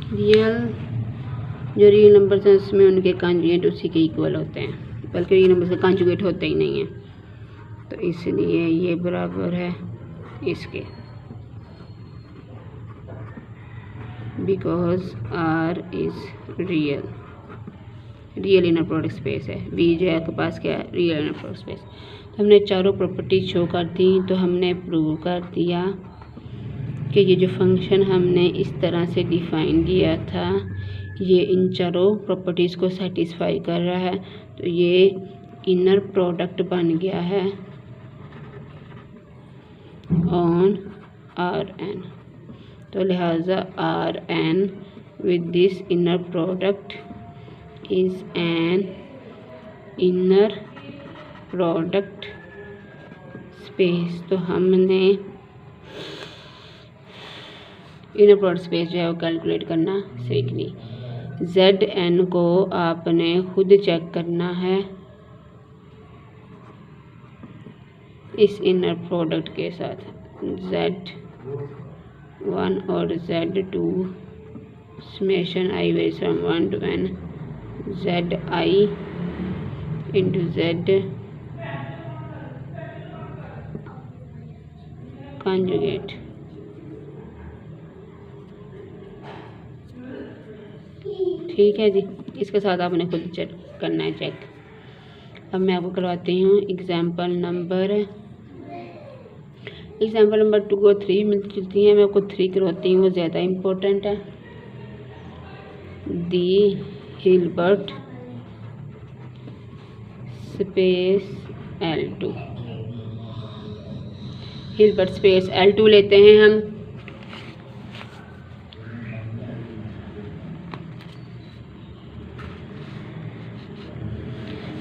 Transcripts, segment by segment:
Real जो real numbers हैं उसमें उनके कॉन्जुगेट उसी के इक्वल होते हैं, बल्कि रियल नंबर्स के कॉन्जुगेट होते ही नहीं हैं, तो इसलिए ये बराबर है इसके, because R is real inner product space है। V जो है आपके पास क्या है, रियल इनर प्रोडक्ट स्पेस। तो हमने चारों प्रॉपर्टी शो कर दी, तो हमने प्रूव कर दिया कि ये जो फंक्शन हमने इस तरह से डिफ़ाइन किया था ये इन चारों प्रॉपर्टीज़ को सेटिस्फाई कर रहा है, तो ये इनर प्रोडक्ट बन गया है ऑन Rn। तो लिहाजा Rn with this inner product is an inner product space. तो हमने इनर प्रोडक्ट स्पेस जो है वो कैलकुलेट करना सीख ली। Zn को आपने खुद चेक करना है इस इनर प्रोडक्ट के साथ। Z1 और Z2 summation I varies from 1 to n Zi into Z conjugate. ठीक है जी, इसके साथ आपने खुद चेक करना है चेक। अब मैं आपको करवाती हूँ एग्जाम्पल नंबर 2 और 3 मिलती हैं, मैं आपको 3 करवाती हूँ, वो ज़्यादा इम्पोर्टेंट है। The Hilbert space L2, Hilbert space L2 लेते हैं हम।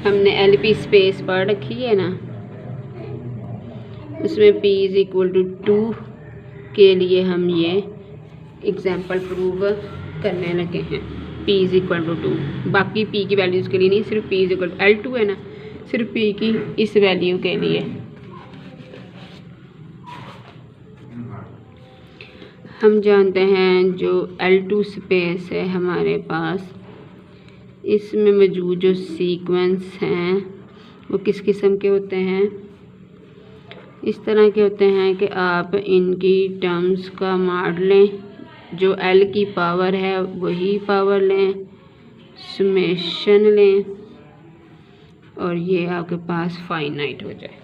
हमने LP स्पेस पढ़ रखी है ना, उसमें P इज़ इक्वल टू 2 के लिए हम ये एग्जाम्पल प्रूव करने लगे हैं। P इज़ इक्वल टू 2, बाकी P की वैल्यूज़ के लिए नहीं, सिर्फ P is equal to L2 है ना, सिर्फ P की इस वैल्यू के लिए। हम जानते हैं जो L2 स्पेस है हमारे पास, इसमें मौजूद जो सीक्वेंस हैं वो किस किस्म के होते हैं, इस तरह के होते हैं कि आप इनकी टर्म्स का मॉड लें, जो L की पावर है वही पावर लें, समेशन लें और ये आपके पास फाइनाइट हो जाए।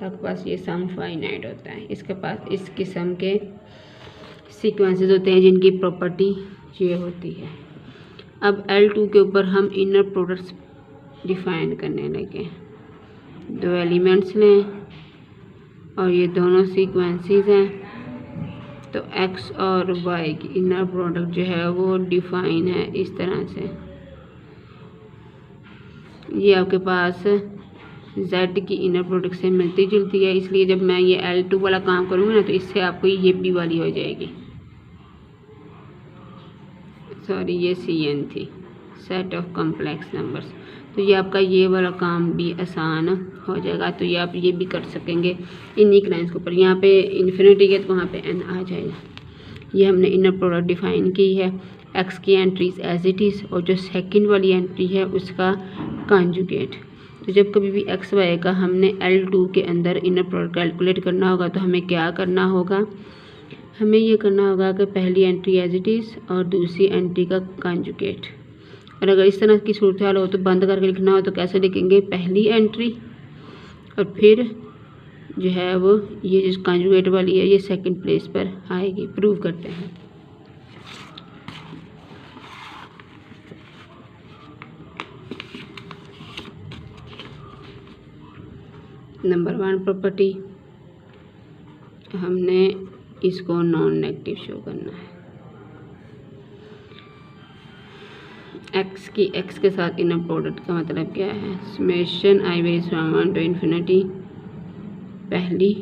तो आपके पास ये सम फाइनाइट होता है। इसके पास इस किस्म के सीक्वेंसेस होते हैं जिनकी प्रॉपर्टी ये होती है। अब L2 के ऊपर हम इनर प्रोडक्ट्स डिफाइन करने लगे। 2 एलिमेंट्स लें और ये दोनों सीक्वेंसेस हैं, तो X और Y की इनर प्रोडक्ट जो है वो डिफाइन है इस तरह से। ये आपके पास Z की इनर प्रोडक्ट से मिलती जुलती है, इसलिए जब मैं ये L2 वाला काम करूँगी ना तो इससे आपको ये P वाली हो जाएगी। सॉरी, ये CN थी, सेट ऑफ कॉम्प्लेक्स नंबर्स। तो ये आपका ये वाला काम भी आसान हो जाएगा। तो ये आप ये भी कर सकेंगे इन्हीं लाइन्स के ऊपर। यहाँ पे इन्फिनिटी है तो वहाँ पे n आ जाएगा। ये हमने इनर प्रोडक्ट डिफाइन की है। X की एंट्रीज एज इट इज़ और जो सेकंड वाली एंट्री है उसका कॉन्जुगेट। तो जब कभी भी X Y का हमने L2 के अंदर इनर प्रोडक्ट कैलकुलेट करना होगा तो हमें क्या करना होगा, हमें ये करना होगा कि पहली एंट्री एज इट इज़ और दूसरी एंट्री का कॉन्जुगेट। और अगर इस तरह की सूरत हाल हो तो बंद करके लिखना हो तो कैसे लिखेंगे, पहली एंट्री और फिर जो है वो ये जो कॉन्जुगेट वाली है ये सेकंड प्लेस पर आएगी। प्रूव करते हैं। नंबर 1 प्रॉपर्टी, हमने इसको नॉन नेगेटिव शो करना है। X की X के साथ इनर प्रोडक्ट का मतलब क्या है, summation I varies from 1 to infinity पहली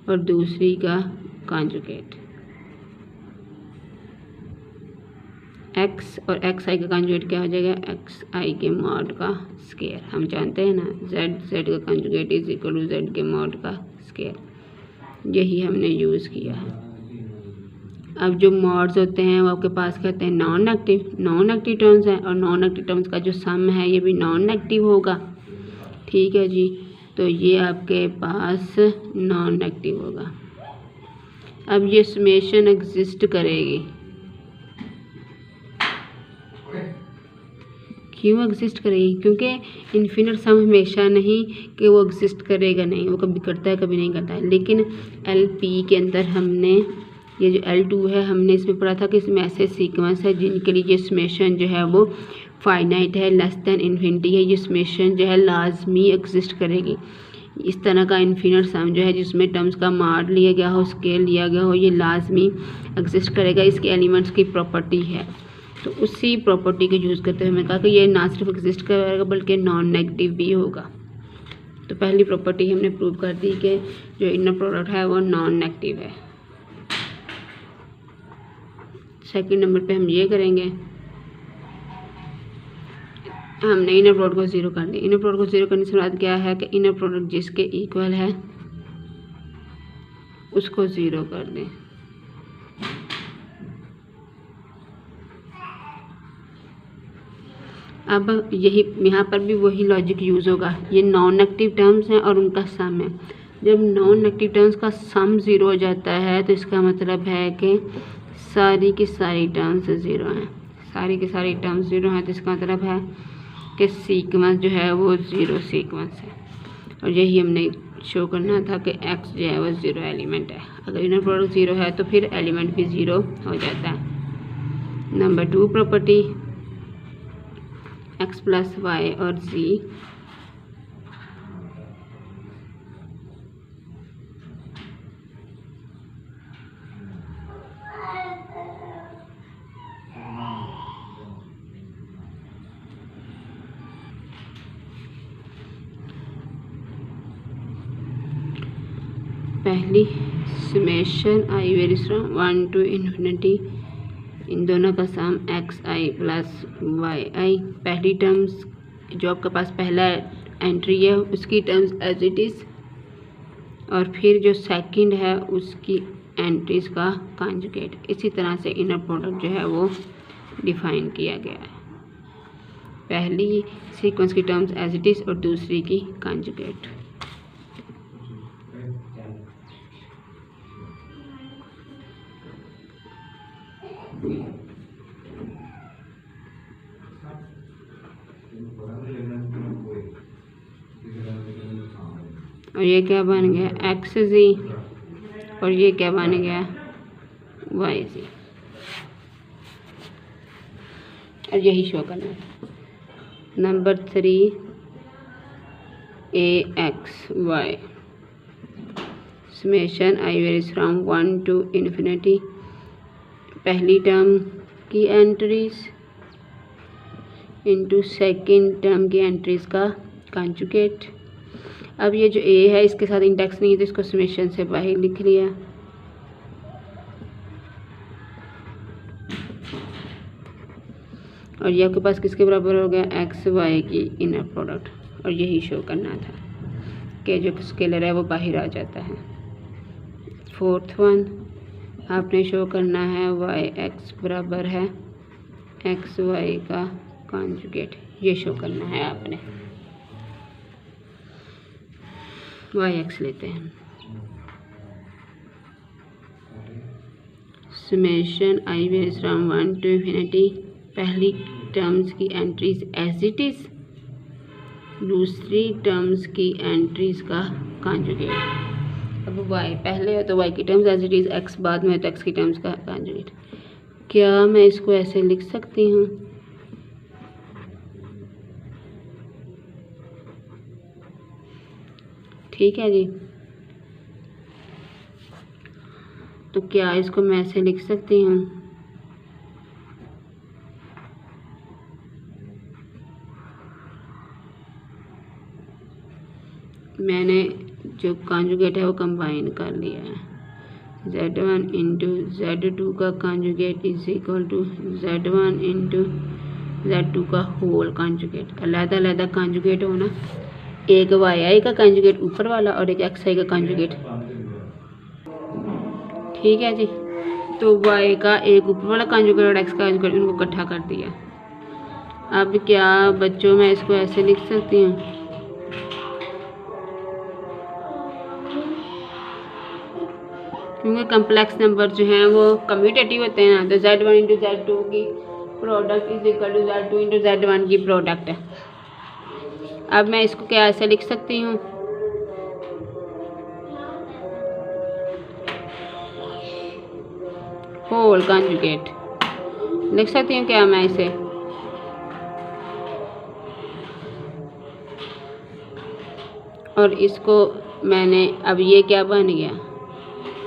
और दूसरी का कॉन्जुगेट। X और XI का कॉन्जुगेट क्या हो जाएगा, XI के मॉड का स्केयर। हम जानते हैं ना Z का conjugate is equal to Z के मॉड का स्केयर, यही हमने यूज़ किया है। अब जो मॉड्स होते हैं वो आपके पास क्या होते हैं, नॉन नेगेटिव टर्म्स हैं, और नॉन नेगेटिव टर्म्स का जो सम है ये भी नॉन नेगेटिव होगा। ठीक है जी, तो ये आपके पास नॉन नेगेटिव होगा। अब ये समेशन एग्जिस्ट करेगी, क्यों एग्जिस्ट करेगी, क्योंकि इन्फिनिट सम हमेशा नहीं कि वो एग्जिस्ट करेगा, नहीं, वो कभी करता है कभी नहीं करता है। लेकिन LP के अंदर हमने ये जो L2 है हमने इसमें पढ़ा था कि इसमें ऐसे सीक्वेंस है जिनके लिए ये समेशन जो है वो फाइनाइट है, लेस देन इन्फिनिटी है, ये समेशन जो है लाजमी एग्जिस्ट करेगी। इस तरह का इन्फिनिट सम जो है जिसमें टर्म्स का माड लिया गया हो, स्केल लिया गया हो, ये लाजमी एग्जिस्ट करेगा, इसके एलिमेंट्स की प्रॉपर्टी है। तो उसी प्रॉपर्टी को यूज़ करते हुए मैं कहा कि ये ना सिर्फ एग्जिस्ट करेगा बल्कि नॉन नेगेटिव भी होगा। तो पहली प्रॉपर्टी हमने प्रूव कर दी कि जो इनर प्रोडक्ट है वो नॉन नेगेटिव है। सेकंड नंबर पे हम ये करेंगे, हमने इनर प्रोडक्ट को ज़ीरो कर दिया। इनर प्रोडक्ट को ज़ीरो करने से बाद क्या है कि इनर प्रोडक्ट जिसके इक्वल है उसको ज़ीरो कर दें। अब यही यहाँ पर भी वही लॉजिक यूज़ होगा, ये नॉन नेगेटिव टर्म्स हैं और उनका सम है। जब नॉन नेगेटिव टर्म्स का सम ज़ीरो हो जाता है तो इसका मतलब है कि सारी की सारी टर्म्स ज़ीरो हैं, सारी की सारी टर्म्स ज़ीरो हैं, तो इसका मतलब है कि सीक्वेंस जो है वो ज़ीरो सीक्वेंस है। और यही हमने शो करना था कि x जो है वो ज़ीरो एलिमेंट है। अगर इनर प्रोडक्ट ज़ीरो है तो फिर एलिमेंट भी ज़ीरो हो जाता है। Number 2 property, x plus Y और z पहली summation i varies from 1 to infinity, इन दोनों का सम xi प्लस yi। पहली टर्म्स जो आपके पास पहला एंट्री है उसकी टर्म्स एज इट इज़, और फिर जो सेकंड है उसकी एंट्रीज का कॉन्जुगेट। इसी तरह से इनर प्रोडक्ट जो है वो डिफाइन किया गया है, पहली सीक्वेंस की टर्म्स एज इट इज़ और दूसरी की कॉन्जुगेट। और ये क्या बन गया xz, और ये क्या बन गया yz, और यही शो करना है। Number 3 axy summation i varies from 1 to infinity, पहली टर्म की एंट्रीज इनटू सेकंड टर्म की एंट्रीज का कॉन्जुगेट। अब ये जो a है इसके साथ इंडेक्स नहीं है तो इसको समेशन से बाहर लिख लिया। और ये आपके पास किसके बराबर हो गया, एक्स वाई की इनर प्रोडक्ट, और यही शो करना था कि जो स्केलर है वो बाहर आ जाता है। फोर्थ वन आपने शो करना है वाई एक्स बराबर है एक्स वाई का कॉन्जुगेट, ये शो करना है आपने। वाई एक्स लेते हैं, summation i varies from 1 to infinity, पहली टर्म्स की एंट्रीज एज इट इज़, दूसरी टर्म्स की एंट्रीज का कॉन्जुगेट। अब वाई पहले है तो वाई की terms as it is, x बाद में है तो एक्स की टर्म्स का कॉन्जुगेट। क्या मैं इसको ऐसे लिख सकती हूँ, ठीक है जी। तो क्या इसको मैं ऐसे लिख सकती हूँ, मैंने जो कॉन्जुगेट है वो कंबाइन कर लिया है। z1 इंटू z2 का conjugate is equal to z1 into z2 का होल कॉन्जुगेट। अलग अलग कॉन्जुगेट होना, एक वाई का कॉन्जुगेट ऊपर वाला और एक एक्स आई का कॉन्जुगेट, ठीक है जी। तो y का एक ऊपर वाला कॉन्जुगेट और x का कॉन्जुगेट इनको इकट्ठा कर दिया। अब क्या बच्चों मैं इसको ऐसे लिख सकती हूँ, क्योंकि कम्प्लेक्स नंबर जो हैं वो कम्यूटेटिव होते हैं ना, तो z1 इंटू z2 की product is equal to z2 into z1 की प्रोडक्ट है। अब मैं इसको क्या ऐसे लिख सकती हूँ, होल कॉन्जुगेट लिख सकती हूँ क्या मैं इसे, और इसको मैंने अब ये क्या बन गया,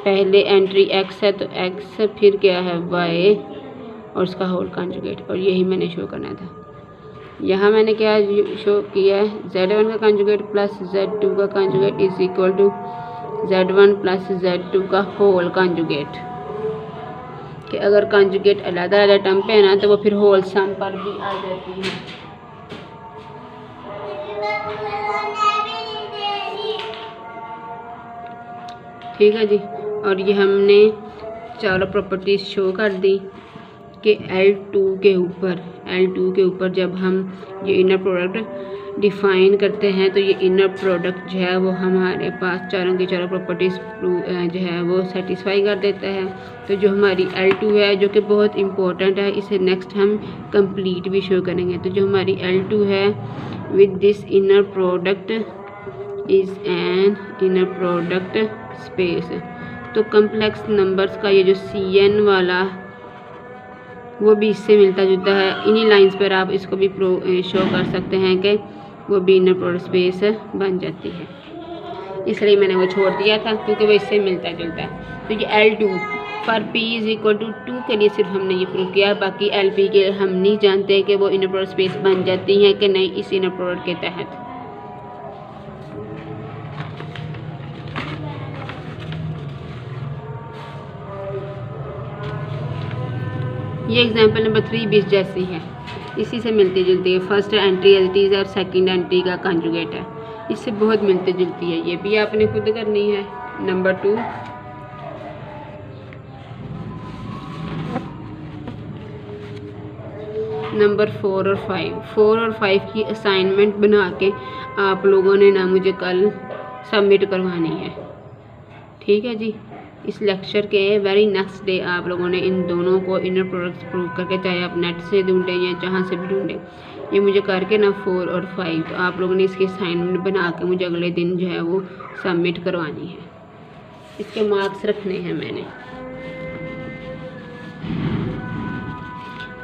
पहले एंट्री x है तो x फिर क्या है y और उसका होल कॉन्जुगेट, और यही मैंने शो करना था। यहाँ मैंने क्या शो किया है, z1 का कॉन्जुगेट प्लस z2 का conjugate is equal to z1 plus z2 का होल कॉन्जुगेट, कि अगर कॉन्जुगेट अलग अलग टर्म पे है ना तो वो फिर होल सम पर भी आ जाती है। ठीक है जी, और ये हमने चारों प्रॉपर्टीज शो कर दी कि L2 के ऊपर जब हम ये इनर प्रोडक्ट डिफ़ाइन करते हैं तो ये इनर प्रोडक्ट जो है वो हमारे पास चारों की चारों प्रॉपर्टीज़ जो है वो सेटिस्फाई कर देता है। तो जो हमारी L2 है जो कि बहुत इम्पोर्टेंट है, इसे नेक्स्ट हम कंप्लीट भी शो करेंगे। तो जो हमारी L2 है with this inner product is an inner product space. तो कम्प्लेक्स नंबर्स का ये जो Cn वाला वो भी इससे मिलता जुलता है। इन्हीं लाइंस पर आप इसको भी शो कर सकते हैं कि वो भी इनर प्रोडक्ट स्पेस बन जाती है, इसलिए मैंने वो छोड़ दिया था क्योंकि वो इससे मिलता जुलता है। तो ये L2 for P is equal to 2 के लिए सिर्फ हमने ये प्रूव किया, बाकी LP के हम नहीं जानते कि वो इनर प्रोडक्ट स्पेस बन जाती हैं कि नहीं इस इनर प्रोडक्ट के तहत। ये एग्जांपल नंबर 3 भी जैसी है, इसी से मिलती जुलती है। First entry as it is और सेकंड एंट्री का कॉन्जुगेट है, इससे बहुत मिलती जुलती है। ये भी आपने खुद करनी है। नंबर 2 नंबर 4 और 5 की असाइनमेंट बना के आप लोगों ने ना मुझे कल सबमिट करवानी है। ठीक है जी, इस लेक्चर के वेरी नेक्स्ट डे आप लोगों ने इन दोनों को इनर प्रोडक्ट्स प्रूव करके, चाहे आप नेट से ढूंढें या जहाँ से भी ढूंढें, ये मुझे करके ना 4 और 5 तो आप लोगों ने इसकी असाइनमेंट बना के मुझे अगले दिन जो है वो सबमिट करवानी है। इसके मार्क्स रखने हैं मैंने।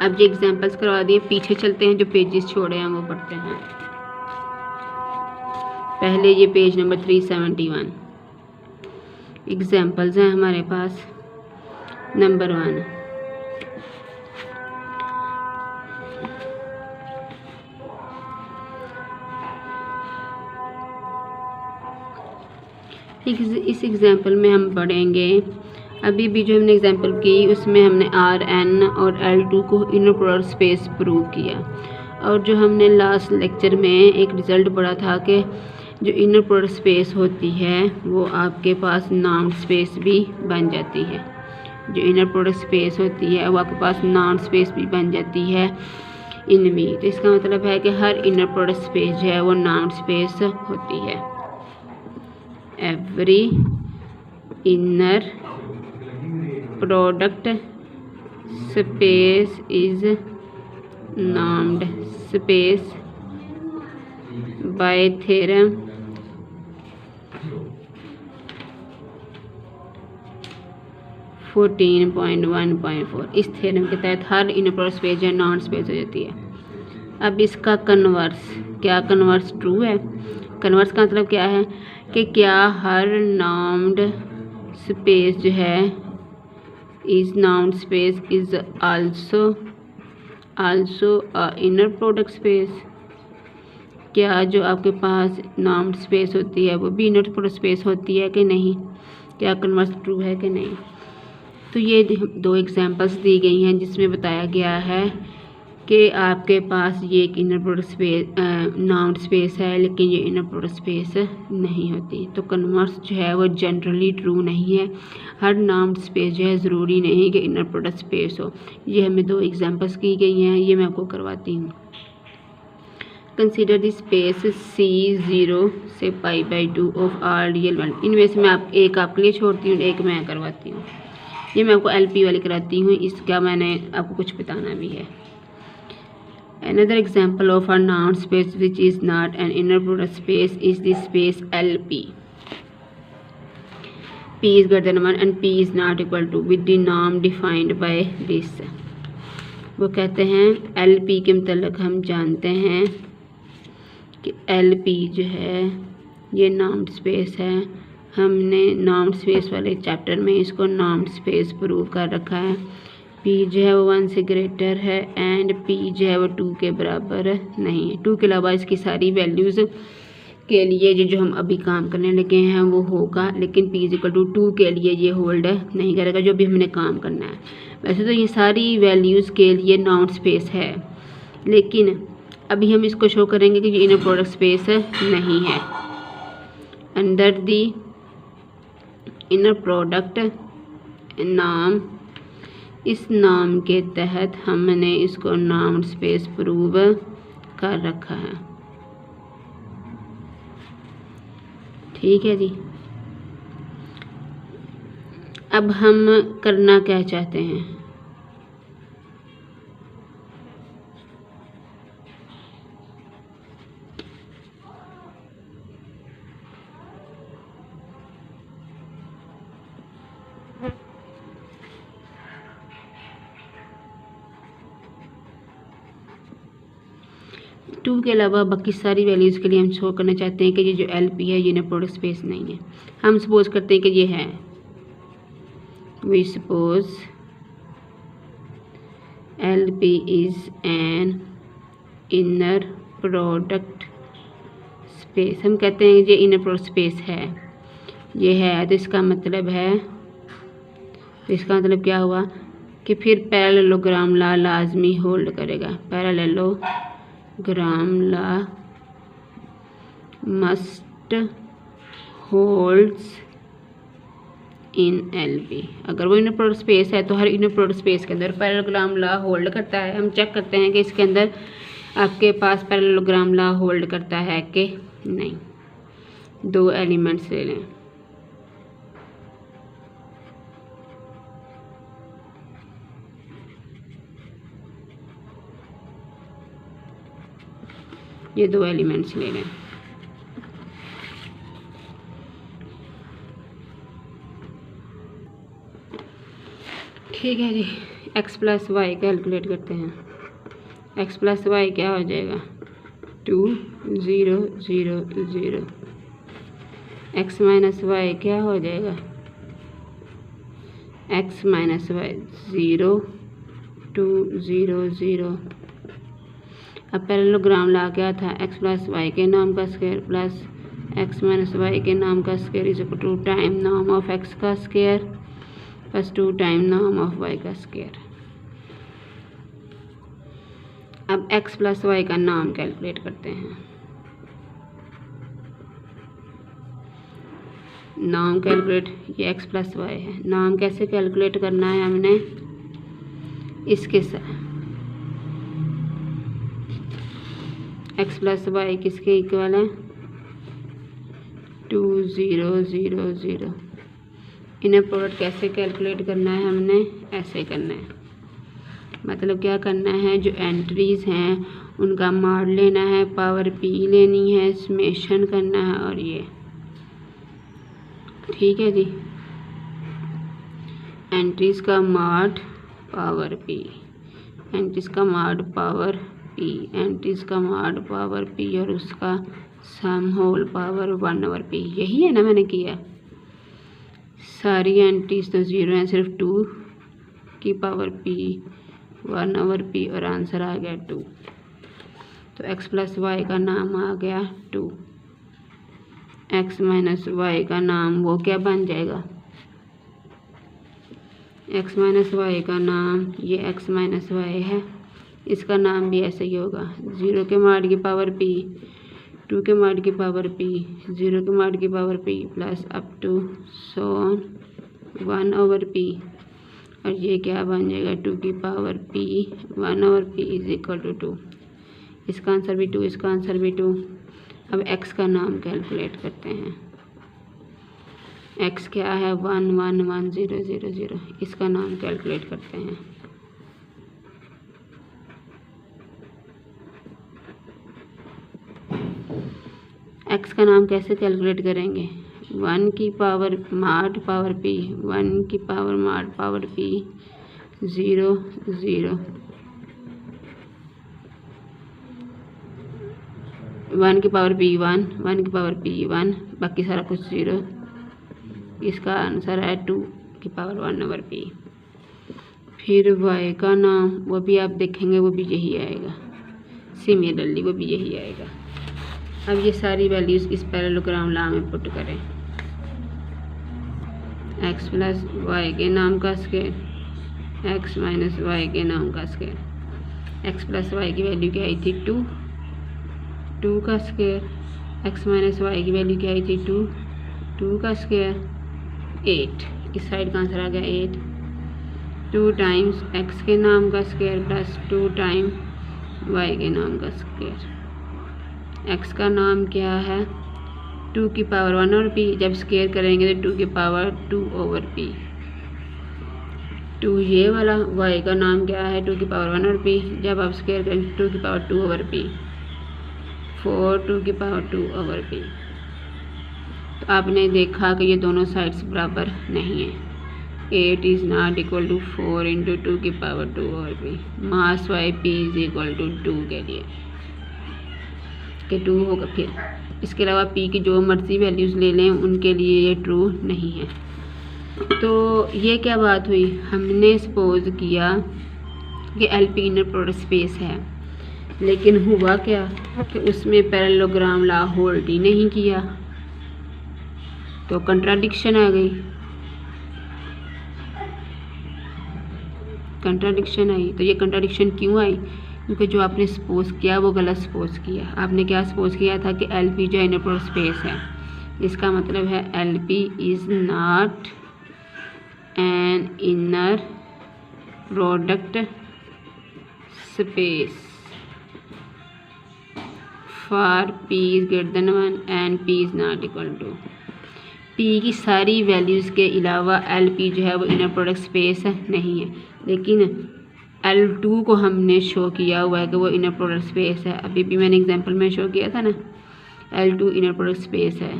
अब ये एग्जाम्पल्स करवा दिए, पीछे चलते हैं, जो पेजेस छोड़े हैं वो पढ़ते हैं। पहले ये पेज नंबर 371 एग्जाम्पल्स हैं हमारे पास। नंबर 1 इस एग्जाम्पल में हम पढ़ेंगे, अभी भी जो हमने एग्जाम्पल की उसमें हमने Rn और L2 को इनर प्रोडक्ट स्पेस प्रूव किया, और जो हमने लास्ट लेक्चर में एक रिज़ल्ट पढ़ा था कि जो इनर प्रोडक्ट स्पेस होती है वो आपके पास नॉन स्पेस भी बन जाती है। जो इनर प्रोडक्ट स्पेस होती है वो आपके पास नॉन स्पेस भी बन जाती है इनमें। तो इसका मतलब है कि हर इनर प्रोडक्ट स्पेस जो है वो नॉन स्पेस होती है। Every inner product space is normed space by theorem fourteen 14.1.4। इस थ्योरम के तहत हर इनर प्रोडक्ट स्पेस जो है नॉन स्पेस हो जाती है। अब इसका कन्वर्स, क्या कन्वर्स ट्रू है? कन्वर्स का मतलब क्या है कि क्या हर नॉर्म्ड स्पेस जो है is normed space is also inner product space. क्या जो आपके पास नॉर्म्ड स्पेस होती है वो भी इनर प्रोडक्ट स्पेस होती है कि नहीं? क्या कन्वर्स ट्रू है कि नहीं? तो ये 2 एग्जांपल्स दी गई हैं जिसमें बताया गया है कि आपके पास ये एक inner product space noun space है लेकिन ये इनर प्रोडक्ट स्पेस नहीं होती। तो कन्वर्स जो है वो जनरली ट्रू नहीं है। हर नाउन स्पेस जो है ज़रूरी नहीं कि इनर प्रोडक्ट स्पेस हो। ये हमें 2 एग्जांपल्स की गई हैं, ये मैं आपको करवाती हूँ। कंसीडर द स्पेस C0 से π/2 ऑफ आर रियल वैल्यू। इनमें से मैं एक आपके लिए छोड़ती हूँ, एक मैं करवाती हूँ। ये मैं आपको LP वाली कराती हूँ, इसका मैंने आपको कुछ बताना भी है। Another example of a noun space which is not an inner product space is the space LP. P is greater than 1 and P is not equal to with the norm defined by this. वो कहते हैं LP के मतलब हम जानते हैं कि LP जो है ये नाउन स्पेस है। हमने नाउन स्पेस वाले चैप्टर में इसको नाउन स्पेस प्रूव कर रखा है। P जो है वो 1 से ग्रेटर है एंड P जो है वो 2 के बराबर नहीं है। 2 के अलावा इसकी सारी वैल्यूज़ के लिए जो हम अभी काम करने लगे हैं वो होगा, लेकिन P = 2 के लिए ये होल्ड नहीं करेगा जो भी हमने काम करना है। वैसे तो ये सारी वैल्यूज़ के लिए नाउन स्पेस है, लेकिन अभी हम इसको शो करेंगे कि ये इनर प्रोडक्ट स्पेस नहीं है। अंडर दी इनर प्रोडक्ट नाम, इस नाम के तहत हमने इसको नाउन स्पेस प्रूव कर रखा है। ठीक है जी। अब हम करना क्या चाहते हैं, टू के अलावा बाकी सारी वैल्यूज़ के लिए हम शो करना चाहते हैं कि ये जो LP है ये इनर प्रोडक्ट स्पेस नहीं है। हम सपोज करते हैं कि ये है, we suppose LP is an inner product space. हम कहते हैं कि ये इनर प्रोडक्ट स्पेस है, ये है, तो इसका मतलब है, तो इसका मतलब क्या हुआ कि फिर पैरेललोग्राम लॉ लाजमी होल्ड करेगा। पैरेललोग्राम लॉ मस्ट होल्ड्स इन LP। अगर वो इनर प्रोडक्ट स्पेस है तो हर इनर प्रोडक्ट स्पेस के अंदर पैरेललोग्राम लॉ होल्ड करता है। हम चेक करते हैं कि इसके अंदर आपके पास पैरेललोग्राम लॉ होल्ड करता है कि नहीं। 2 एलिमेंट्स ले लें, ये 2 एलिमेंट्स ले लें। ठीक है जी, x + y कैलकुलेट करते हैं। x + y क्या हो जाएगा, 2 0 0 0। x - y क्या हो जाएगा, x - y 0 2 0 0। अब पैरेललोग्राम लॉ क्या था, x + y के नाम का स्क्वायर प्लस x - y के नाम का square is equal to time नाम ऑफ x का स्क्वायर प्लस 2 टाइम नाम ऑफ y का स्क्वायर। अब x + y का नाम कैलकुलेट करते हैं। नाम कैलकुलेट, ये x + y है। नाम कैसे कैलकुलेट करना है हमने, इसके साथ x + y किसके इक्वल है, 2 0 0 0। इनर प्रोडक्ट कैसे कैलकुलेट करना है, हमने ऐसे करना है। मतलब क्या करना है, जो एंट्रीज़ हैं उनका मॉड लेना है, पावर p लेनी है, समेशन करना है, और ये ठीक है जी। एंट्रीज़ का मॉड पावर p, एंट्रीज़ का मॉड पावर p, एंट्रीज़ का मॉड पावर p और उसका सम होल पावर 1/p। यही है ना मैंने किया। सारी एंट्रीज तो 0 हैं, सिर्फ 2 की पावर p 1/p और आंसर आ गया 2। तो x + y का नाम आ गया 2। x - y का नाम वो क्या बन जाएगा, x - y का नाम ये x - y है, इसका नाम भी ऐसे ही होगा, 0 के mod की पावर p, 2 के mod की पावर p, 0 के mod की power p plus up to so 1/p, और ये क्या बन जाएगा 2 की power p, 1/p is equal to 2। इसका आंसर भी 2, इसका आंसर भी 2। अब x का नाम कैलकुलेट करते हैं। x क्या है 1 1 1 0 0 0, इसका नाम कैलकुलेट करते हैं। x का नाम कैसे कैलकुलेट करेंगे, 1 की पावर mod पावर p, 1 की पावर mod पावर p 0 0, 1 की पावर p 1, 1 की पावर p 1, बाकी सारा कुछ 0। इसका आंसर है 2 की पावर 1/p। फिर y का नाम वो भी आप देखेंगे, वो भी यही आएगा, सिमिलरली वो भी यही आएगा। अब ये सारी वैल्यूज़ इस पैरेललोग्राम लॉ में पुट करें। x प्लस वाई के नाम का स्क्वायर, x माइनस वाई के नाम का स्क्वायर, x प्लस वाई की वैल्यू क्या आई थी 2, 2 का स्क्वायर, x माइनस वाई की वैल्यू क्या आई थी 2, 2 का स्क्वायर 8, इस साइड का आंसर आ गया 8, 2 टाइम्स x के नाम का स्क्वायर प्लस 2 टाइम y के नाम का स्क्वायर। x का नाम क्या है 2 की पावर 1/p, जब स्क्वायर करेंगे तो 2 की पावर 2/p। 2 ये वाला, y का नाम क्या है 2 की पावर 1/p, जब आप स्क्वायर करेंगे 2 की पावर 2/p, 4 2 की पावर 2/p। तो आपने देखा कि ये दोनों साइड्स बराबर नहीं है। 8 is not equal to 4 into 2 की पावर 2/p। मास वाई p इज इक्वल टू 2 के लिए कि 2 होगा। फिर इसके अलावा p की जो मर्जी वैल्यूज़ ले लें उनके लिए ये ट्रू नहीं है। तो ये क्या बात हुई, हमने सपोज किया कि LP इनर प्रोडक्ट स्पेस है, लेकिन हुआ क्या कि उसमें पैरेललोग्राम लॉ होल्ड ही नहीं किया, तो कंट्राडिक्शन आ गई। कंट्राडिक्शन आई, तो ये कंट्राडिक्शन क्यों आई, क्योंकि जो आपने सपोज किया वो गलत सपोज किया। आपने क्या सपोज किया था कि LP जो इनर प्रोडक्ट स्पेस है, इसका मतलब है LP is not an inner product space for P is greater than 1 and P is not equal to. P की सारी वैल्यूज़ के अलावा LP जो है वो इनर प्रोडक्ट स्पेस नहीं है, लेकिन L2 को हमने शो किया हुआ है कि वो इनर प्रोडक्ट स्पेस है। अभी भी मैंने एग्जांपल में शो किया था ना, L2 इनर प्रोडक्ट स्पेस है।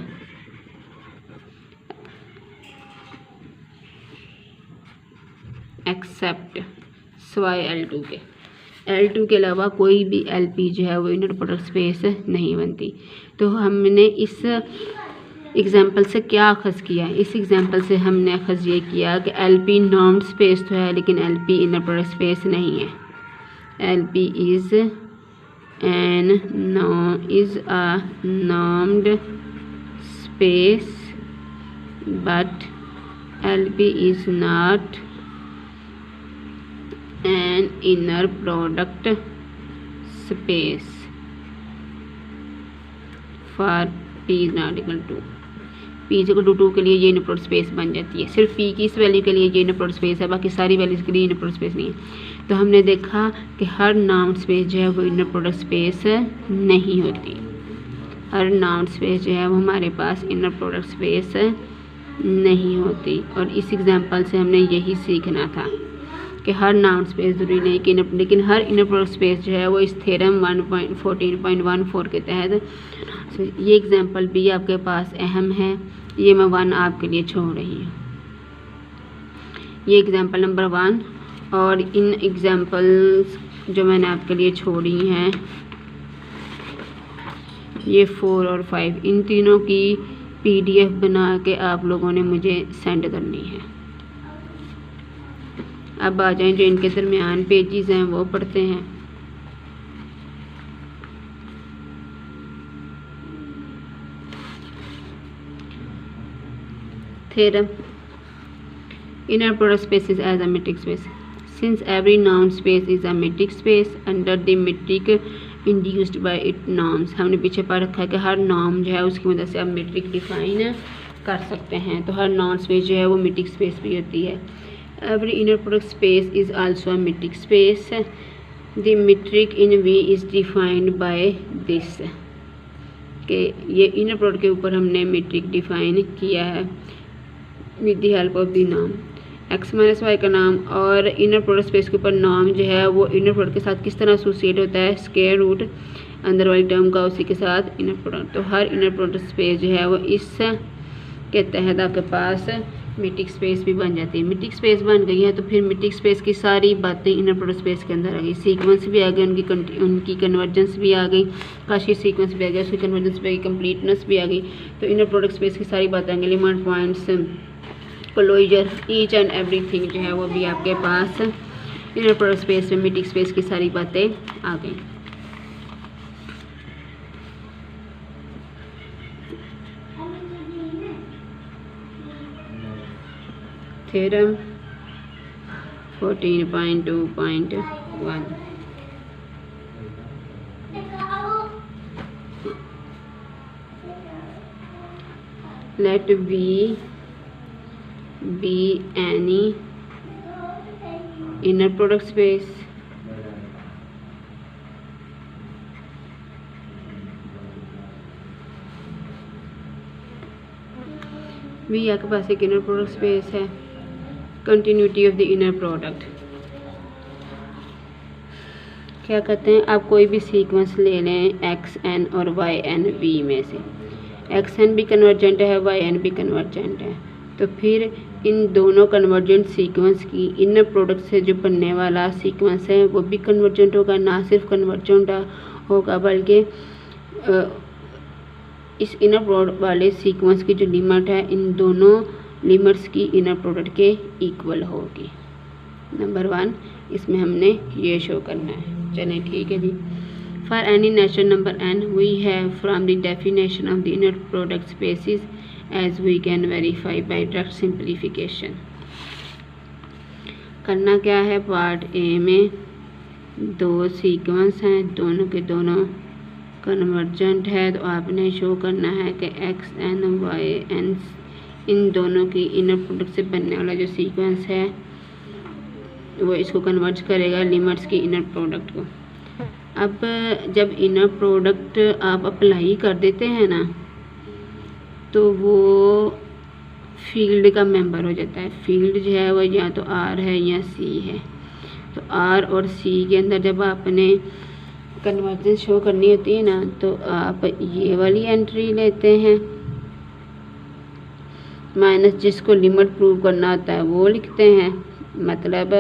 एक्सेप्ट सिवाय L2 के, L2 के अलावा कोई भी LP जो है वो इनर प्रोडक्ट स्पेस नहीं बनती। तो हमने इस एग्जाम्पल से क्या अखज़ किया, इस एग्जाम्पल से हमने अखज़ ये किया कि LP नॉर्म्ड स्पेस तो है, लेकिन LP इनर प्रोडक्ट स्पेस नहीं है। LP is a normed space but LP is not an inner product space for P is not equal to. P is equal to 2 के लिए ये इनर प्रोडक्ट स्पेस बन जाती है। सिर्फ P की इस वैल्यू के लिए ये इनर प्रोडक्ट स्पेस है, बाकी सारी वैल्यूज़ के लिए इनर प्रोडक्ट स्पेस नहीं है। तो हमने देखा कि हर नाउन स्पेस जो है वो इनर प्रोडक्ट स्पेस नहीं होती। हर नाउन स्पेस जो है वो हमारे पास इनर प्रोडक्ट स्पेस नहीं होती। और इस एग्जांपल से हमने यही सीखना था कि हर नाउन स्पेस ज़रूरी नहीं कि लेकिन हर इनर प्रोडक्ट स्पेस जो है वो इस थ्योरम 1.14.14 के तहत। ये एग्जांपल भी आपके पास अहम है, ये मैं 1 आपके लिए छोड़ रही हूँ। ये एग्जांपल नंबर 1 और इन एग्जांपल्स जो मैंने आपके लिए छोड़ी हैं ये 4 और 5, इन तीनों की PDF बना के आप लोगों ने मुझे सेंड करनी है। अब आ जाएं जो इनके दरमियान पेजेस हैं वो पढ़ते हैं। Theorem inner product spaces as a matrix space. Since every नाउन space is a metric space under the metric induced by it norms. हमने पीछे पढ़ रखा है कि हर नॉर्म जो है उसकी मदद से आप मीट्रिक डिफाइन कर सकते हैं। तो हर नॉन स्पेस जो है वो मीट्रिक स्पेस भी होती है। Every inner product space is also a metric space. The metric in V is defined by this, कि ये इनर प्रोडक्ट के ऊपर हमने मीट्रिक डिफाइन किया है with the help of the norm. X minus y का नाम और इनर प्रोडक्ट स्पेस के ऊपर नॉर्म जो है वो इनर प्रोडक्ट के साथ किस तरह एसोसिएट होता है, स्क्वायर रूट अंदर वाली टर्म का उसी के साथ इनर प्रोडक्ट। तो हर इनर प्रोडक्ट स्पेस जो है वो इस के तहत आपके पास मीट्रिक स्पेस भी बन जाती है। मीट्रिक स्पेस बन गई है तो फिर मीट्रिक स्पेस की सारी बातें इनर प्रोडक्ट स्पेस के अंदर आ गई। सीक्वेंस भी आ गई, उनकी कन्वर्जेंस भी आ गई, काशी सीक्वेंस भी आ गया, उसकी कन्वर्जेंस भी आ गई, कंप्लीटनेस भी आ गई। तो इनर प्रोडक्ट स्पेस की सारी बातें आ गई, limit points, closure, each and everything जो है वो भी आपके पास इनर प्रोडक्ट स्पेस में मीट्रिक स्पेस की सारी बातें आ गई। Theorem 14.2.1 let V be any inner product space V आपके पास एक इनर प्रोडक्ट स्पेस है। Continuity of the inner product क्या कहते हैं, आप कोई भी सीक्वेंस ले लें एक्स एन और वाई एन वी में से, एक्स एन भी कन्वर्जेंट है, वाई एन भी कन्वर्जेंट है, तो फिर इन दोनों कन्वर्जेंट सीक्वेंस की इनर प्रोडक्ट से जो बनने वाला सीक्वेंस है वो भी कन्वर्जेंट होगा। ना सिर्फ कन्वर्जेंट होगा बल्कि इस इनर प्रोडक्ट वाले सीक्वेंस की जो लिमिट है इन दोनों लिमिट्स की इनर प्रोडक्ट के इक्वल होगी। नंबर 1 इसमें हमने ये शो करना है। चलें ठीक है जी। For any natural number n we have from the definition of the inner product spaces as we can verify by direct simplification. करना क्या है, पार्ट ए में दो सीक्वेंस हैं, दोनों के दोनों कन्वर्जेंट है, तो आपने शो करना है कि एक्स एन वाई एन इन दोनों की इनर प्रोडक्ट से बनने वाला जो सीक्वेंस है वो इसको कन्वर्ज करेगा लिमिट्स की इनर प्रोडक्ट को। अब जब इनर प्रोडक्ट आप अप्लाई कर देते हैं ना तो वो फील्ड का मेंबर हो जाता है। फील्ड जो है वो या तो आर है या सी है। तो आर और सी के अंदर जब आपने कन्वर्जेंस शो करनी होती है ना तो आप ये वाली एंट्री लेते हैं, माइनस जिसको लिमिट प्रूव करना होता है वो लिखते हैं, मतलब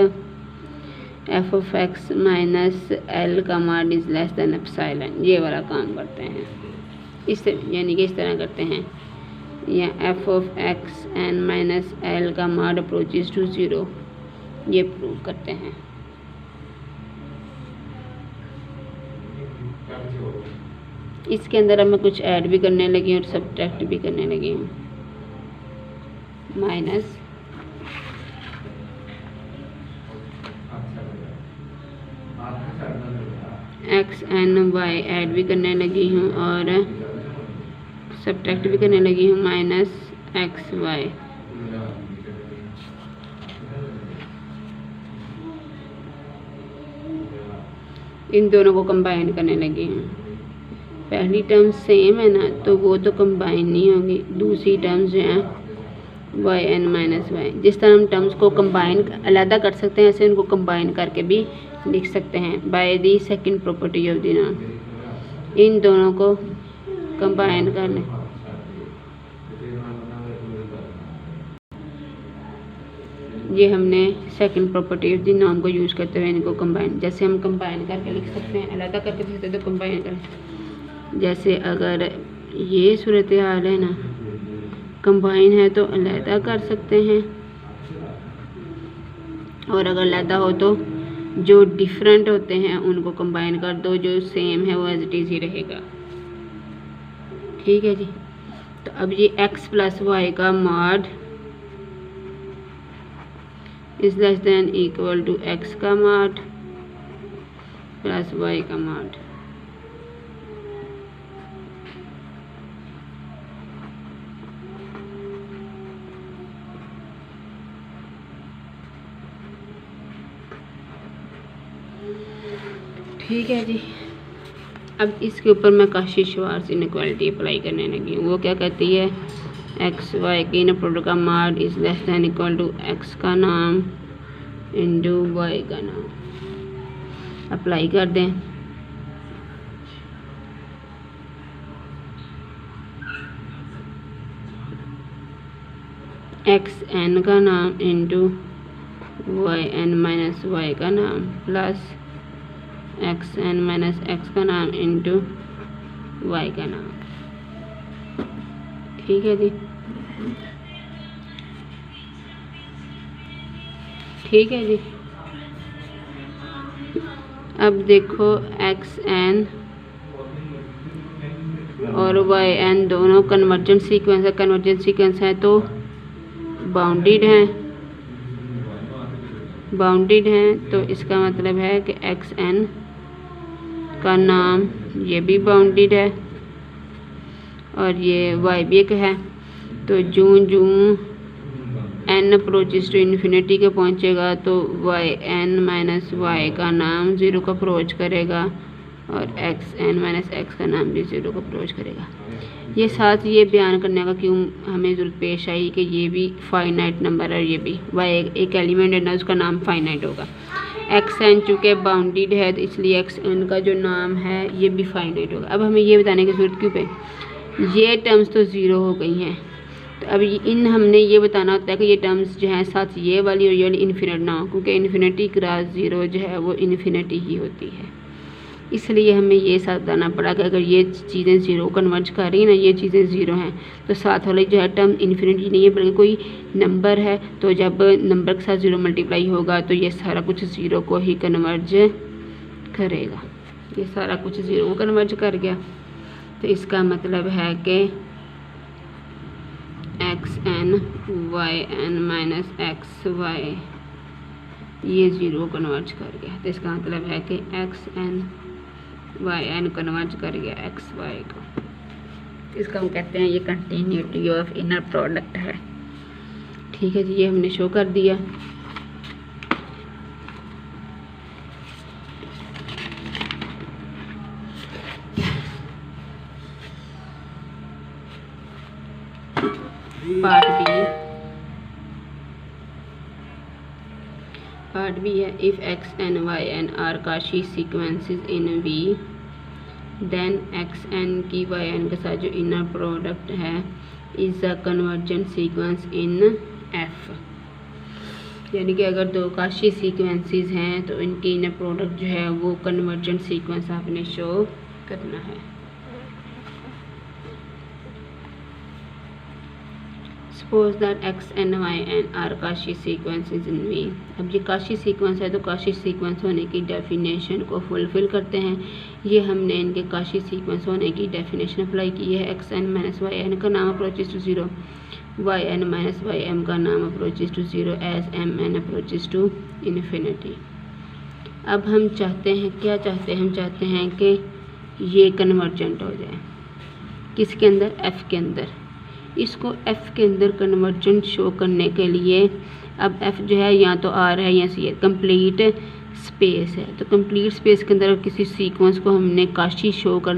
F of x minus L का मार्ड इज़ लेस देन एप्सिलॉन, ये वाला काम करते हैं। इस यानी कि इस तरह करते हैं, या F of x n minus L का मार्ड अप्रोचेस टू 0, ये प्रूव करते हैं। इसके अंदर अब मैं कुछ ऐड भी करने लगी हूँ और सब्ट्रैक्ट भी करने लगी हूँ। Minus x n y add भी करने लगी हूँ और सब्ट्रैक्ट भी करने लगी हूँ, माइनस एक्स वाई। इन दोनों को कंबाइन करने लगी हूँ। पहली टर्म सेम है ना तो वो तो कंबाइन नहीं होगी, दूसरी टर्म्स जो हैं वाई एन माइनस वाई, जिस तरह हम टर्म्स को कंबाइन अलग कर सकते हैं ऐसे उनको कंबाइन करके भी लिख सकते हैं by the second property of the norm. इन दोनों को कंबाइन कर लें, ये हमने second property of the norm को यूज़ करते हुए इनको कंबाइन, जैसे हम कंबाइन करके लिख सकते हैं, अलग करके लिख सकते हैं तो कंबाइन करें। जैसे अगर ये सूरत हाल है ना, कंबाइन है तो अलहदा कर सकते हैं, और अगर अलहदा हो तो जो डिफरेंट होते हैं उनको कंबाइन कर दो, जो सेम है वो एज इट इज़ ही रहेगा। ठीक है जी। तो अब ये x प्लस वाई का mod is less than equal to x का मॉड प्लस वाई का मॉड। ठीक है जी। अब इसके ऊपर मैं काशी-श्वार्ट्ज इनइक्वालिटी अप्लाई करने लगी हूँ। वो क्या कहती है, एक्स वाई के इनर प्रोडक्ट का mod is less than equal to x का नाम इंटू वाई का नाम। अप्लाई कर दें। एक्स एन का नाम into y n minus y का नाम plus x n minus x का नाम इंटू वाई का नाम। ठीक है जी। ठीक है जी। अब देखो एक्स एन और वाई एन दोनों कन्वर्जेंट सीक्वेंस है। कन्वर्जेंट सीक्वेंस है तो बाउंडेड हैं तो इसका मतलब है कि एक्स एन का नाम ये भी बाउंडेड है और ये वाई भी एक है। तो जूं एन अप्रोचेस टू इन्फिनिटी के पहुंचेगा तो वाई एन माइनस वाई का नाम ज़ीरो को अप्रोच करेगा और एक्स एन माइनस एक्स का नाम भी ज़ीरो को अप्रोच करेगा। ये साथ ये बयान करने का क्यों हमें ज़रूरत पेश आई कि ये भी फाइनाइट नंबर है, ये भी वाई एक एलिमेंट है ना, उसका नाम फाइनाइट होगा। एक्स एन चूँकि बाउंडेड है तो इसलिए एक्स एन का जो नाम है ये भी फाइनाइट होगा। अब हमें ये बताने की ज़रूरत क्यों पे, ये टर्म्स तो ज़ीरो हो गई हैं तो अब हमने ये बताना होता है कि ये टर्म्स जो हैं साथ ये वाली और ये वाली इन्फिनिट ना हो, क्योंकि इन्फिनिटी क्रॉस ज़ीरो जो है वो इन्फिनिटी ही होती है। इसलिए हमें ये साथ बताना पड़ा कि अगर ये चीज़ें ज़ीरो कन्वर्ज कर रही हैं ना, ये चीज़ें ज़ीरो हैं तो साथ वाली जो है टर्म इन्फिनिटी नहीं है बल्कि कोई नंबर है। तो जब नंबर के साथ ज़ीरो मल्टीप्लाई होगा तो ये सारा कुछ ज़ीरो को ही कन्वर्ज करेगा। ये सारा कुछ ज़ीरो को कन्वर्ज कर गया तो इसका मतलब है कि x n y n minus x y ये ज़ीरो कन्वर्ज कर गया। तो इसका मतलब है कि x n y n converge कर गया एक्स वाई को। इसका हम कहते हैं ये कंटिन्यूटी ऑफ इनर प्रोडक्ट है। ठीक है जी, ये हमने शो कर दिया। पार्ट बी है, if x n y n are Cauchy sequences in V then x n की वाई एन के साथ जो इनर प्रोडक्ट है is a convergent sequence in F. यानी कि अगर दो काशी सीक्वेंसेस हैं तो इनकी इनर प्रोडक्ट जो है वो कन्वर्जेंट सीक्वेंस आपने शो करना है। Suppose that x n y n are Cauchy sequences in V. अब ये काशी सीक्वेंस है तो काशी सीक्वेंस होने की डेफिनेशन को फुलफिल करते हैं। ये हमने इनके काशी सीक्वेंस होने की डेफिनेशन अप्लाई की है। X n minus y n का नाम approaches to zero, y n minus y m का नाम approaches to zero as m n approaches to infinity. अब हम चाहते हैं, क्या चाहते हैं, हम चाहते हैं कि ये कन्वर्जेंट हो जाए। किसके अंदर, एफ़ के अंदर। इसको एफ़ के अंदर कन्वर्जेंट शो करने के लिए अब एफ़ जो है या तो आर है या सी है, कंप्लीट स्पेस है। तो कंप्लीट स्पेस के अंदर किसी सीक्वेंस को हमने काशी शो कर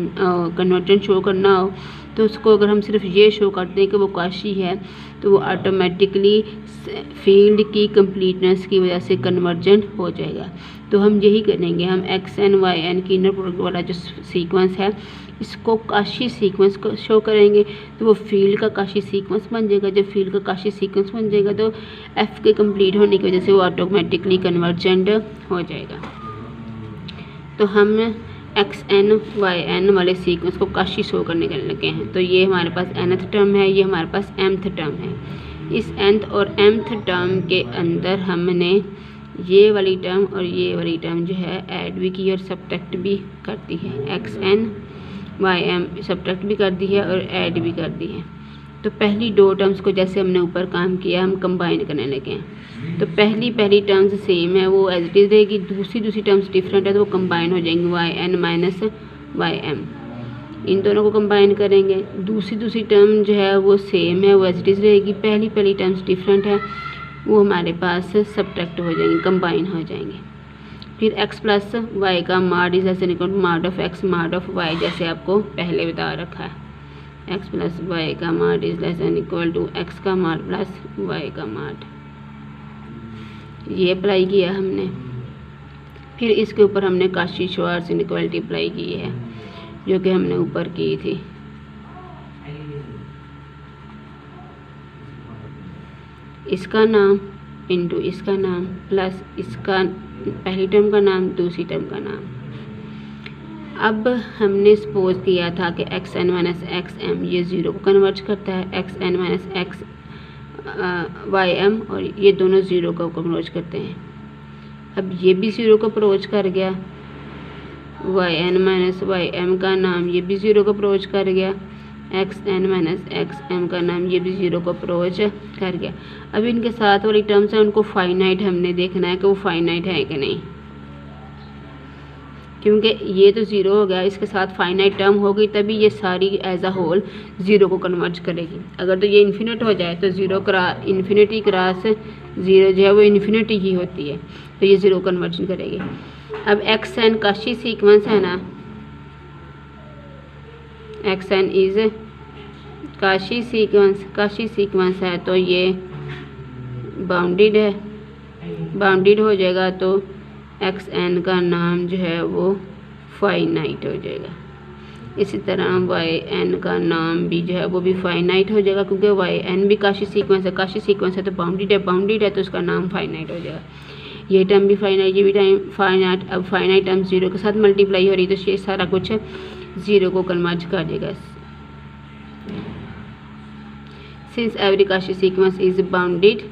कन्वर्जेंट शो करना हो तो उसको अगर हम सिर्फ ये शो करते हैं कि वो काशी है तो वो ऑटोमेटिकली फील्ड की कंप्लीटनेस की वजह से कन्वर्जेंट हो जाएगा। तो हम यही करेंगे, हम एक्स एन वाई एन की इनर प्रोडक्ट वाला जो सीक्वेंस है इसको काशी सीक्वेंस को शो करेंगे तो वो फील्ड का काशी सीक्वेंस बन जाएगा। जब फील्ड का काशी सीक्वेंस बन जाएगा तो एफ़ के कंप्लीट होने की वजह से वो ऑटोमेटिकली कन्वर्जेंट हो जाएगा। तो हम एक्स एन वाई एन वाले सीक्वेंस को काशी शो करने के लगे हैं। तो ये हमारे पास nth टर्म है, ये हमारे पास mth टर्म है। इस nth और mth टर्म के अंदर हमने ये वाली टर्म और ये वाली टर्म जो है ऐड भी की और सब्ट्रैक्ट भी कर दी है। X n y m subtract भी कर दी है और ऐड भी कर दी है। तो पहली दो टर्म्स को जैसे हमने ऊपर काम किया हम कंबाइन करने लगे हैं। तो पहली टर्म्स सेम है वो एज इट इज़ रहेगी, दूसरी टर्म्स डिफरेंट है तो वो कंबाइन हो जाएंगी yn माइनस ym। इन दोनों को कंबाइन करेंगे, दूसरी टर्म जो है वो सेम है वो एज इट इज़ रहेगी, पहली टर्म्स डिफरेंट है वो हमारे पास सब्ट्रैक्ट हो जाएंगे, कंबाइन हो जाएंगे। फिर x प्लस वाई का माड इज ऐसे निकल माड ऑफ x माड ऑफ y, जैसे आपको पहले बता रखा है। x प्लस वाई का mod is less than equal to x का माड प्लस y का माड, ये अप्लाई किया हमने। फिर इसके ऊपर हमने काशी-श्वार्ट्ज इनइक्वालिटी अप्लाई की है जो कि हमने ऊपर की थी। इसका नाम इंटू इसका नाम प्लस इसका पहली टर्म का नाम दूसरी टर्म का नाम। अब हमने सपोज किया था कि x n minus x m ये ज़ीरो को कन्वर्ट करता है, x n minus x y m और ये दोनों ज़ीरो को अप्रोच करते हैं। अब ये भी ज़ीरो को अप्रोच कर गया, y n minus y m का नाम ये भी ज़ीरो को अप्रोच कर गया, x n minus x m का नाम ये भी ज़ीरो को अप्रोच कर गया। अब इनके साथ वाली टर्म्स हैं उनको फाइनाइट हमने देखना है कि वो फाइनाइट है कि नहीं, क्योंकि ये तो ज़ीरो हो गया, इसके साथ फाइनाइट टर्म होगी तभी ये सारी एज अ होल ज़ीरो को कन्वर्ट करेगी। अगर तो ये इन्फिनिट हो जाए तो इन्फिनिटी क्रॉस ज़ीरो जो है वो इन्फिनिटी ही होती है, तो ये ज़ीरो कन्वर्जन करेगी। अब एक्स एन काशी सीक्वेंस है ना, x n is Cauchy sequence है तो ये बाउंडेड है, बाउंडेड हो जाएगा तो एक्स एन का नाम जो है वो फाइनाइट हो जाएगा। इसी तरह वाई एन का नाम भी जो है वो भी फाइनाइट हो जाएगा, क्योंकि वाई एन भी काशी सीक्वेंस है तो बाउंडेड है तो उसका नाम फाइनाइट हो जाएगा। ये टर्म भी फाइनाइट, ये भी टाइम फाइनाइट। अब फाइनाइट टर्म ज़ीरो के साथ मल्टीप्लाई हो रही तो ये सारा कुछ ज़ीरो को कन्वर्ट कर देगा। Since every Kashi sequence is bounded,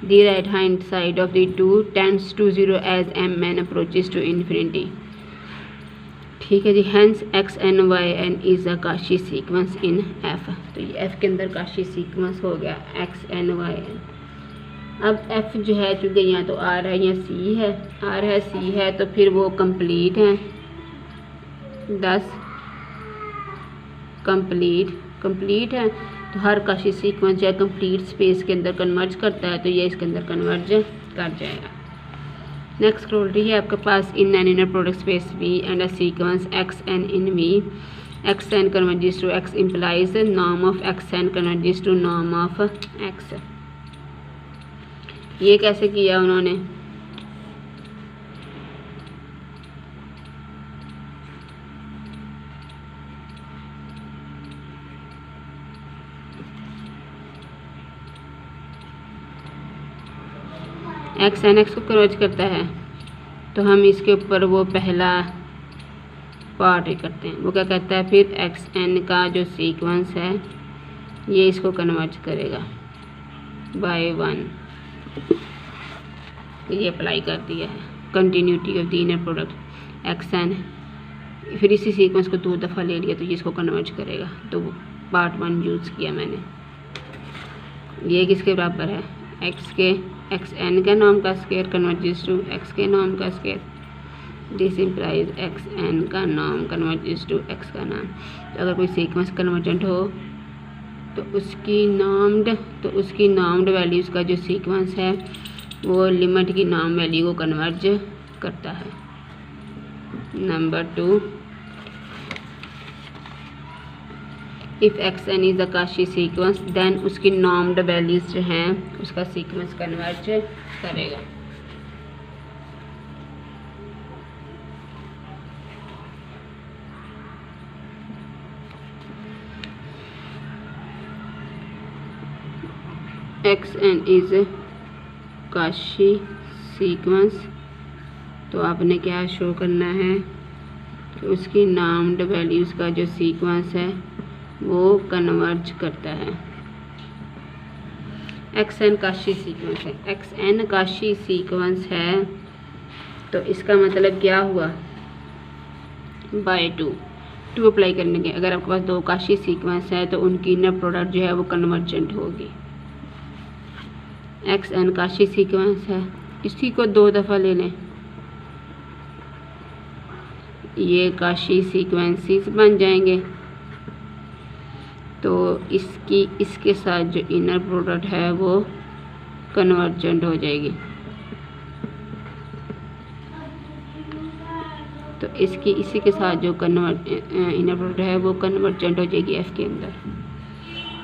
the right hand side of the two tends to zero as mn approaches to infinity। ठीक है जी, hence x n y n is a Kashi sequence in f। तो ये f के अंदर Kashi sequence हो गया x n y n। अब f जो है चूँकि यहाँ तो r है या c है, r है c है तो फिर वो कंप्लीट है, 10 कंप्लीट है तो हर काशी सीक्वेंस जो है कंप्लीट स्पेस के अंदर कन्वर्ज करता है तो ये इसके अंदर कन्वर्ज कर जाएगा। नेक्स्ट प्रोपर्टी है आपके पास in an inner product space V and a sequence X N in V, X N converges to x implies norm of x N converges to norm of x। ये कैसे किया उन्होंने, X N X को converge करता है तो हम इसके ऊपर वो पहला पार्ट ही करते हैं। वो क्या कहता है, फिर एक्स एन का जो सीक्वेंस है ये इसको कन्वर्ज करेगा बाय 1, ये अप्लाई कर दिया है continuity of the inner product x n. फिर इसी सीक्वेंस को 2 दफ़ा ले लिया तो ये इसको कन्वर्ज करेगा, तो पार्ट 1 यूज़ किया मैंने। ये किसके बराबर है, एक्स एन का नॉर्म का स्क्वायर कन्वर्जेस टू एक्स के नॉर्म का square, this implies x n का नॉर्म कन्वर्जेस टू एक्स का नाम। तो अगर कोई सीक्वेंस कन्वर्जेंट हो तो उसकी नॉर्म्ड वैल्यूज़ का जो सीक्वेंस है वो लिमिट की नॉर्म वैल्यू को कन्वर्ज करता है। Number 2, if x n is a Cauchy sequence then उसकी नॉर्म्ड वैल्यूज़ जो हैं उसका सीक्वेंस कन्वर्ज करेगा। X n is Cauchy sequence तो आपने क्या शो करना है कि उसकी नॉर्म्ड वैल्यूज़ का जो सीक्वेंस है वो कन्वर्ज करता है। एक्स एन काशी सीक्वेंस है, एक्स एन काशी सीक्वेंस है तो इसका मतलब क्या हुआ, बाय 2। टू अप्लाई करने के, अगर आपके पास दो काशी सीक्वेंस है तो उनकी इनर प्रोडक्ट जो है वो कन्वर्जेंट होगी। एक्स एन काशी सीक्वेंस है, इसी को 2 दफ़ा ले लें, ये काशी सीक्वेंसेस बन जाएंगे। तो इसके साथ जो इनर प्रोडक्ट है वो कन्वर्जेंट हो जाएगी। तो इसी के साथ जो इनर प्रोडक्ट है वो कन्वर्जेंट हो जाएगी एफ के अंदर।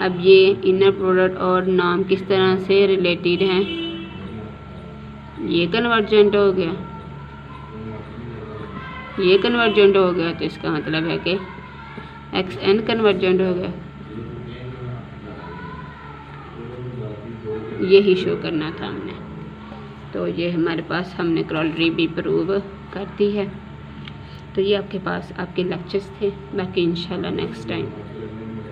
अब ये इनर प्रोडक्ट और नाम किस तरह से रिलेटेड हैं, ये कन्वर्जेंट हो गया, ये कन्वर्जेंट हो गया, तो इसका मतलब है कि एक्स एन कन्वर्जेंट हो गया। यही शो करना था हमने। तो ये हमारे पास हमने क्रॉलरी भी प्रूव कर दी है। तो ये आपके पास आपके लेक्चर्स थे, बाकी इंशाल्लाह नेक्स्ट टाइम